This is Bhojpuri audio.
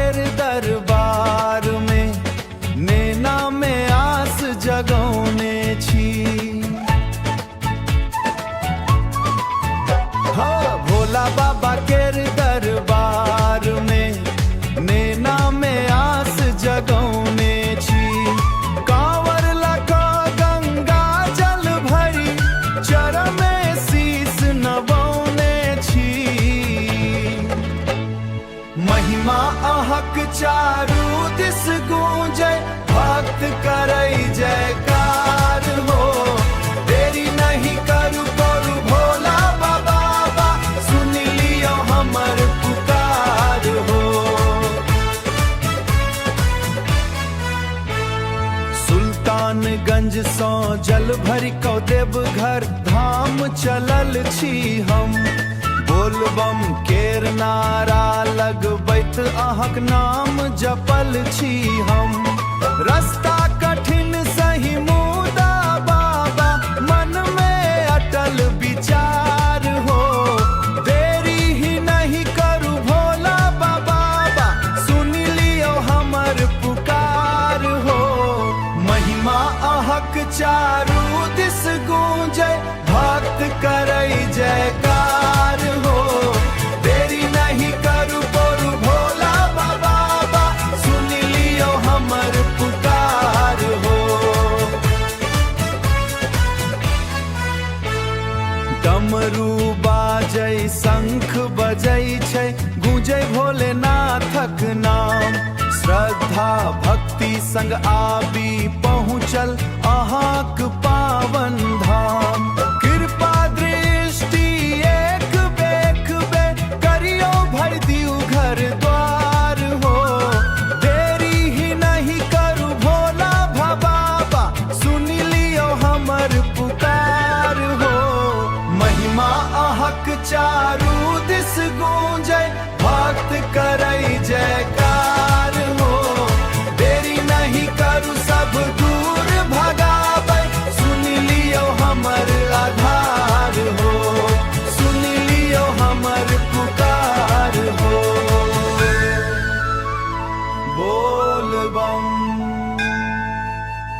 केर दरबार में नैना में आस जगौने छी। हाँ, भोला बाबा केर दरबार में नैना में आस जगौने छी। कांवर लगा गंगा जल भरी चरमे शीस नवौने छी। महिमा अहक चारू दिस गूंजे भक्त करई जयकार हो। देरी नहीं करू करू भोला बाबा सुन लियो हमर पुकार हो। सुल्तानगंज सौ जल भरि कौ देवघर धाम चलल छी हम। बोलबम केर नारा लगबैत अहक नाम जपल छी हम। रास्ता कठिन सही मुदा बाबा मन में अटल विचार हो। देरी ही नहीं करू भोला बाबा सुन लियो हमर पुकार हो। महिमा अहक चारू दिस गूंजे भक्त करई जयकार हो। देरी नहीं करू करू भोला बाबा सुन लियो हमर पुकार हो। डमरू बाजै शंख बजै छै गूंजै भोलेनाथक नाम। श्रद्धा भक्ति संग आबी पहुँचल अहाँक पावन धाम। कृपा दृष्टि एक बेखबे करियो भर दियू घर द्वार हो। देरी ही नहीं करू भोला बाबा सुन लियो हमर पुकार हो। महिमा अहक चारू दिस गो